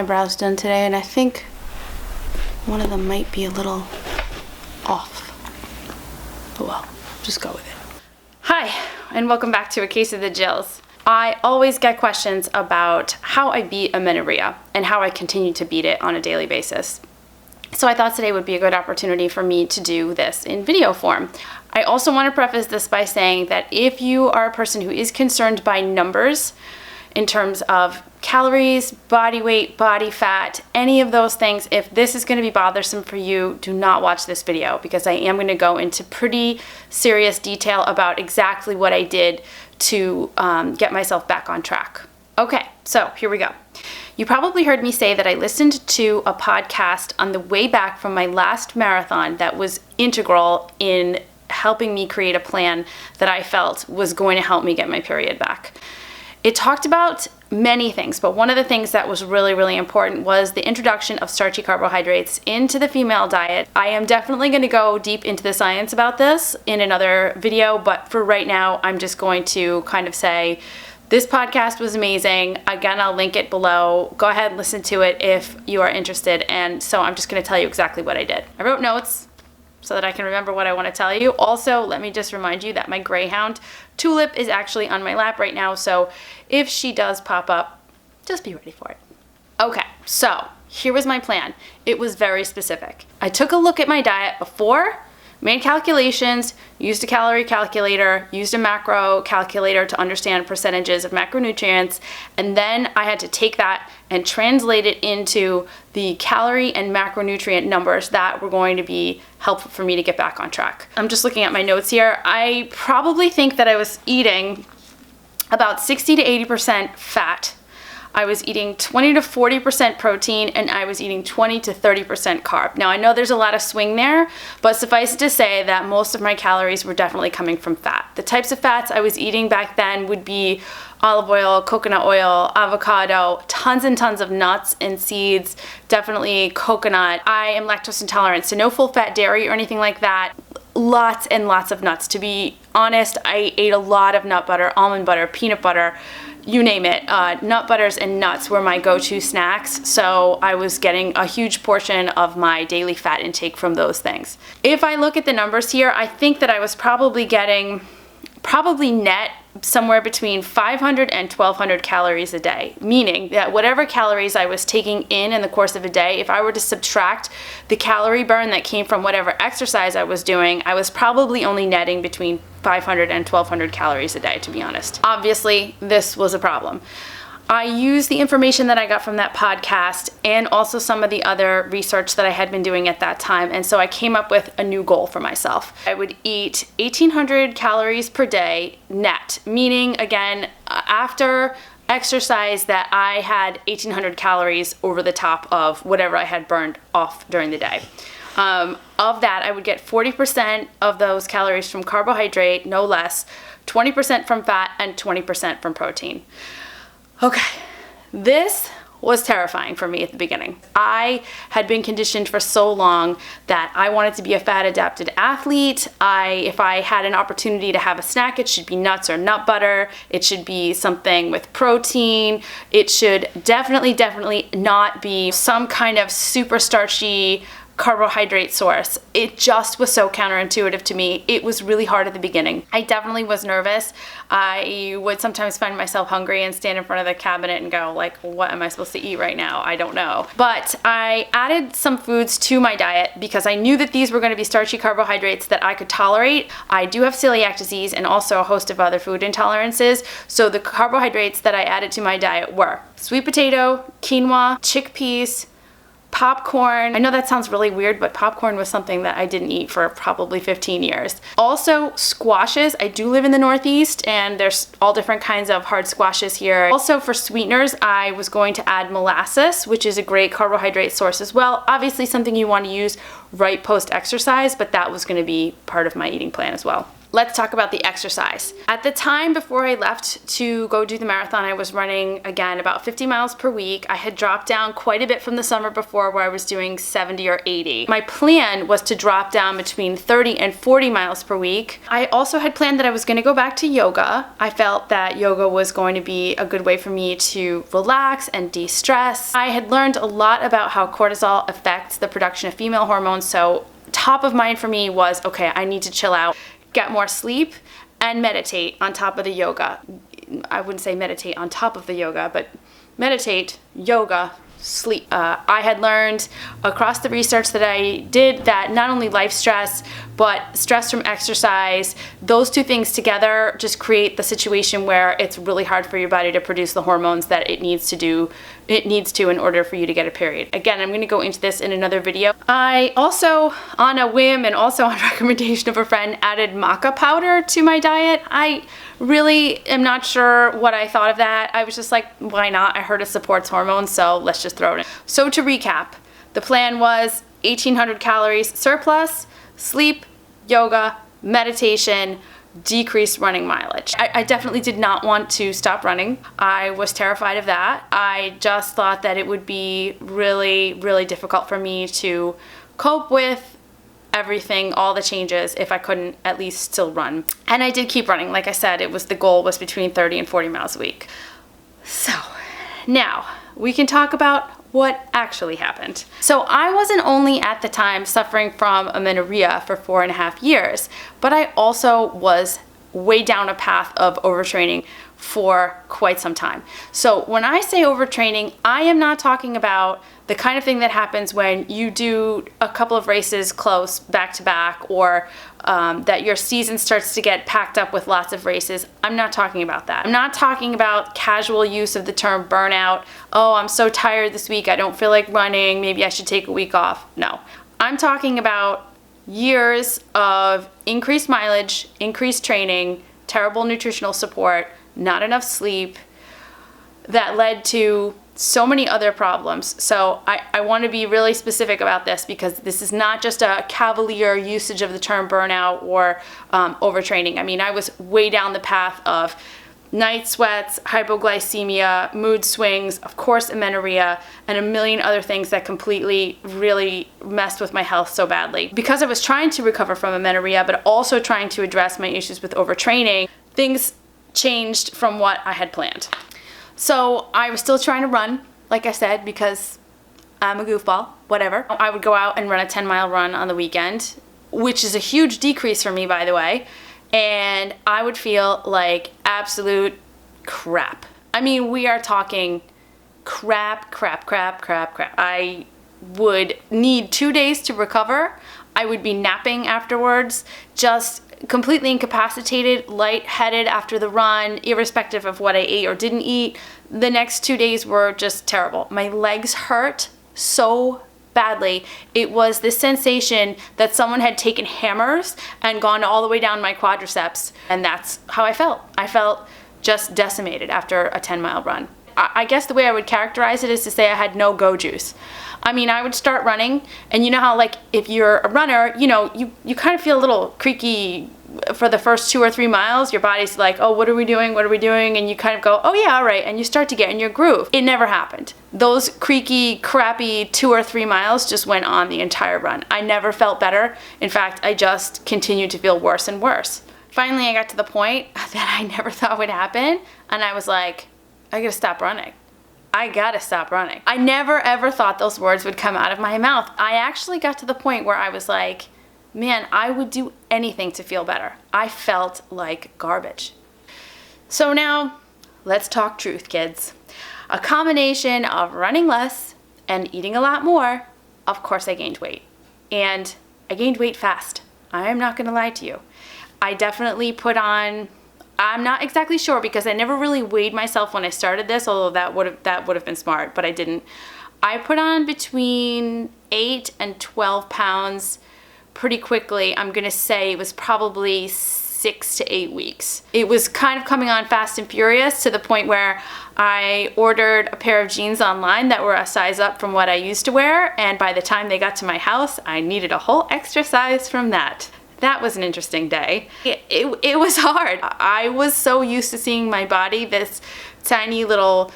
eyebrows done today, and I think one of them might be a little off. Oh well, just go with it. Hi, and welcome back to A Case of the Jills. I always get questions about how I beat amenorrhea and how I continue to beat it on a daily basis. So I thought today would be a good opportunity for me to do this in video form. I also want to preface this by saying that if you are a person who is concerned by numbers in terms of calories, body weight, body fat, any of those things, if this is going to be bothersome for you, do not watch this video because I am going to go into pretty serious detail about exactly what I did to get myself back on track. Okay, so here we go. You probably heard me say that I listened to a podcast on the way back from my last marathon that was integral in helping me create a plan that I felt was going to help me get my period back. It talked about many things, but one of the things that was really, really important was the introduction of starchy carbohydrates into the female diet. I am definitely going to go deep into the science about this in another video, but for right now, I'm just going to kind of say, this podcast was amazing. Again, I'll link it below. Go ahead and listen to it if you are interested. And so I'm just going to tell you exactly what I did. I wrote notes so that I can remember what I want to tell you. Also, let me just remind you that my greyhound, Tulip, is actually on my lap right now. So if she does pop up, just be ready for it. Okay, so here was my plan. It was very specific. I took a look at my diet before, made calculations, used a calorie calculator, used a macro calculator to understand percentages of macronutrients, and then I had to take that and translate it into the calorie and macronutrient numbers that were going to be helpful for me to get back on track. I'm just looking at my notes here. I probably think that I was eating about 60 to 80% fat. I was eating 20 to 40% protein, and I was eating 20 to 30% carb. Now, I know there's a lot of swing there, but suffice it to say that most of my calories were definitely coming from fat. The types of fats I was eating back then would be olive oil, coconut oil, avocado, tons and tons of nuts and seeds, definitely coconut. I am lactose intolerant, so no full fat dairy or anything like that. Lots and lots of nuts. To be honest, I ate a lot of nut butter, almond butter, peanut butter, you name it. Nut butters and nuts were my go-to snacks, so I was getting a huge portion of my daily fat intake from those things. If I look at the numbers here, I think that I was probably getting net somewhere between 500 and 1200 calories a day, meaning that whatever calories I was taking in the course of a day, if I were to subtract the calorie burn that came from whatever exercise I was doing, I was probably only netting between 500 and 1200 calories a day, to be honest. Obviously, this was a problem. I used the information that I got from that podcast and also some of the other research that I had been doing at that time, and so I came up with a new goal for myself. I would eat 1800 calories per day net, meaning, again, after exercise that I had 1800 calories over the top of whatever I had burned off during the day. Of that, I would get 40% of those calories from carbohydrate, no less, 20% from fat, and 20% from protein. Okay, this was terrifying for me at the beginning. I had been conditioned for so long that I wanted to be a fat-adapted athlete. If I had an opportunity to have a snack, it should be nuts or nut butter. It should be something with protein. It should definitely not be some kind of super starchy carbohydrate source. It just was so counterintuitive to me. It was really hard at the beginning. I definitely was nervous. I would sometimes find myself hungry and stand in front of the cabinet and go like, what am I supposed to eat right now? I don't know. But I added some foods to my diet because I knew that these were going to be starchy carbohydrates that I could tolerate. I do have celiac disease and also a host of other food intolerances. So the carbohydrates that I added to my diet were sweet potato, quinoa, chickpeas, popcorn. I know that sounds really weird, but popcorn was something that I didn't eat for probably 15 years. Also, squashes. I do live in the Northeast, and there's all different kinds of hard squashes here. Also, for sweeteners, I was going to add molasses, which is a great carbohydrate source as well. Obviously, something you want to use right post-exercise, but that was going to be part of my eating plan as well. let's talk about the exercise. At the time before I left to go do the marathon, I was running, again, about 50 miles per week. I had dropped down quite a bit from the summer before, where I was doing 70 or 80. My plan was to drop down between 30 and 40 miles per week. I also had planned that I was going to go back to yoga. I felt that yoga was going to be a good way for me to relax and de-stress. I had learned a lot about how cortisol affects the production of female hormones, so top of mind for me was, okay, I need to chill out, get more sleep, and meditate on top of the yoga. I wouldn't say meditate on top of the yoga, but meditate, yoga, sleep. I had learned across the research that I did that not only life stress, but stress from exercise, those two things together just create the situation where it's really hard for your body to produce the hormones that it needs to in order for you to get a period. Again, I'm going to go into this in another video. I also, on a whim and also on recommendation of a friend, added maca powder to my diet. I really am not sure what I thought of that. I was just like, why not? I heard it supports hormones, so let's just throw it in. So to recap, the plan was 1,800 calories surplus, sleep, yoga, meditation, decreased running mileage. I definitely did not want to stop running. I was terrified of that. I just thought that it would be really, really difficult for me to cope with everything, all the changes, if I couldn't at least still run. And I did keep running. Like I said, the goal was between 30 and 40 miles a week. So now we can talk about what actually happened. So I wasn't only at the time suffering from amenorrhea for 4.5 years, but I also was way down a path of overtraining for quite some time. So when I say overtraining, I am not talking about the kind of thing that happens when you do a couple of races close back to back, or that your season starts to get packed up with lots of races. I'm not talking about that. I'm not talking about casual use of the term burnout. Oh, I'm so tired this week, I don't feel like running, maybe I should take a week off. No. I'm talking about years of increased mileage, increased training, terrible nutritional support, not enough sleep, that led to so many other problems. So I want to be really specific about this, because this is not just a cavalier usage of the term burnout or overtraining. I mean, I was way down the path of night sweats, hypoglycemia, mood swings, of course amenorrhea, and a million other things that completely really messed with my health so badly. Because I was trying to recover from amenorrhea, but also trying to address my issues with overtraining, things changed from what I had planned. So I was still trying to run, like I said, because I'm a goofball, whatever. I would go out and run a 10-mile run on the weekend, which is a huge decrease for me, by the way, and I would feel like absolute crap. I mean, we are talking crap. I would need 2 days to recover. I would be napping afterwards, just completely incapacitated, lightheaded after the run, irrespective of what I ate or didn't eat. The next 2 days were just terrible. My legs hurt so badly. It was this sensation that someone had taken hammers and gone all the way down my quadriceps, and that's how I felt. I felt just decimated after a 10-mile run. I guess the way I would characterize it is to say I had no go juice. I mean, I would start running, and you know how, like, if you're a runner, you know, you kind of feel a little creaky for the first 2 or 3 miles. Your body's like, oh, what are we doing? And you kind of go, oh yeah, all right, and you start to get in your groove. It never happened. Those creaky, crappy 2 or 3 miles just went on the entire run. I never felt better. In fact, I just continued to feel worse and worse. Finally, I got to the point that I never thought would happen, and I was like, I gotta stop running. I gotta stop running. I never ever thought those words would come out of my mouth. I actually got to the point where I was like, man, I would do anything to feel better. I felt like garbage. So now, let's talk truth, kids. A combination of running less and eating a lot more, of course I gained weight. And I gained weight fast. I am not gonna lie to you. I definitely put on, I'm not exactly sure because I never really weighed myself when I started this, although that would have been smart, but I didn't. I put on between 8 and 12 pounds pretty quickly. I'm gonna say it was probably 6 to 8 weeks. It was kind of coming on fast and furious to the point where I ordered a pair of jeans online that were a size up from what I used to wear, and by the time they got to my house, I needed a whole extra size from that. That was an interesting day. It was hard. I was so used to seeing my body, this tiny little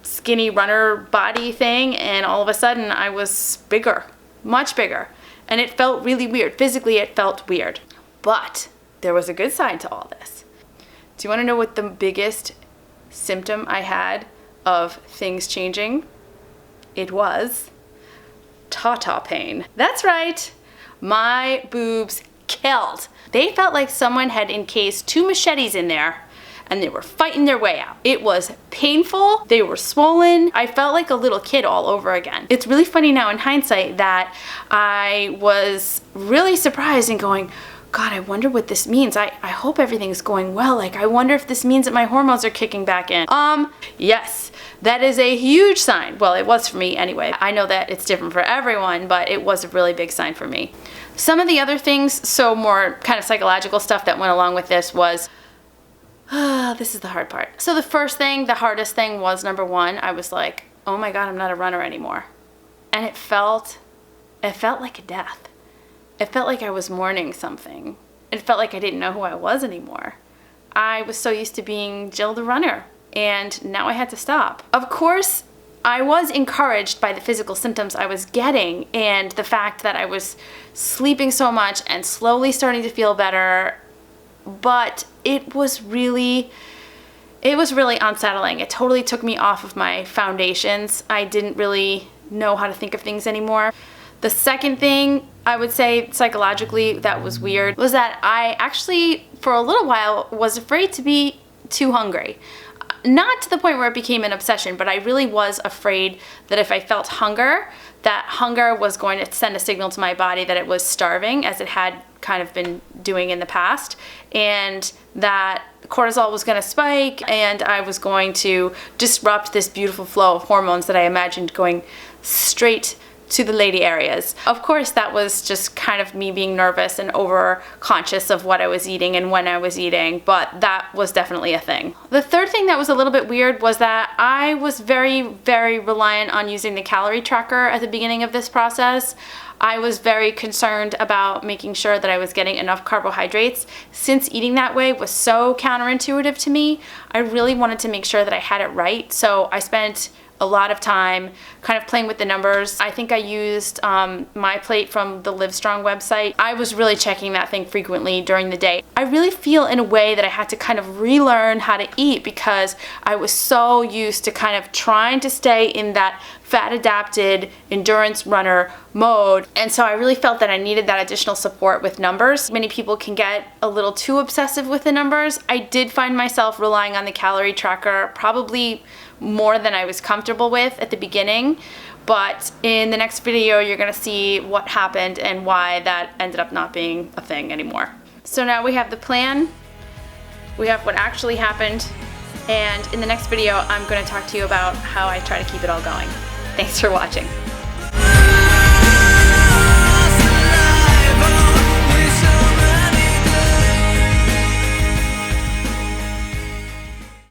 skinny runner body thing, and all of a sudden I was bigger, much bigger. And it felt really weird. Physically, it felt weird. But there was a good side to all this. Do you want to know what the biggest symptom I had of things changing? It was ta-ta pain. That's right. My boobs killed. They felt like someone had encased 2 machetes in there and they were fighting their way out. It was painful. They were swollen. I felt like a little kid all over again. It's really funny now in hindsight that I was really surprised and going, God, I wonder what this means. I hope everything's going well. Like, I wonder if this means that my hormones are kicking back in. Yes, that is a huge sign. Well, it was for me anyway. I know that it's different for everyone, but it was a really big sign for me. Some of the other things, so more kind of psychological stuff that went along with this was, this is the hard part. So the first thing, the hardest thing was, number one, I was like, oh my God, I'm not a runner anymore. And it felt like a death. It felt like I was mourning something. It felt like I didn't know who I was anymore. I was so used to being Jill the runner, and now I had to stop. Of course, I was encouraged by the physical symptoms I was getting and the fact that I was sleeping so much and slowly starting to feel better, but it was really unsettling. It totally took me off of my foundations. I didn't really know how to think of things anymore. The second thing I would say psychologically that was weird was that I actually, for a little while, was afraid to be too hungry. Not to the point where it became an obsession, but I really was afraid that if I felt hunger, that hunger was going to send a signal to my body that it was starving, as it had kind of been doing in the past, and that cortisol was going to spike and I was going to disrupt this beautiful flow of hormones that I imagined going straight to the lady areas. Of course, that was just kind of me being nervous and over conscious of what I was eating and when I was eating, but that was definitely a thing. The third thing that was a little bit weird was that I was very, very reliant on using the calorie tracker at the beginning of this process. I was very concerned about making sure that I was getting enough carbohydrates. Since eating that way was so counterintuitive to me, I really wanted to make sure that I had it right. So I spent a lot of time kind of playing with the numbers. I think I used My Plate from the Livestrong website. I was really checking that thing frequently during the day. I really feel in a way that I had to kind of relearn how to eat because I was so used to kind of trying to stay in that fat adapted endurance runner mode. And so I really felt that I needed that additional support with numbers. Many people can get a little too obsessive with the numbers. I did find myself relying on the calorie tracker probably more than I was comfortable with at the beginning, but in the next video you're gonna see what happened and why that ended up not being a thing anymore. So now we have the plan, we have what actually happened, and in the next video I'm gonna talk to you about how I try to keep it all going. Thanks for watching.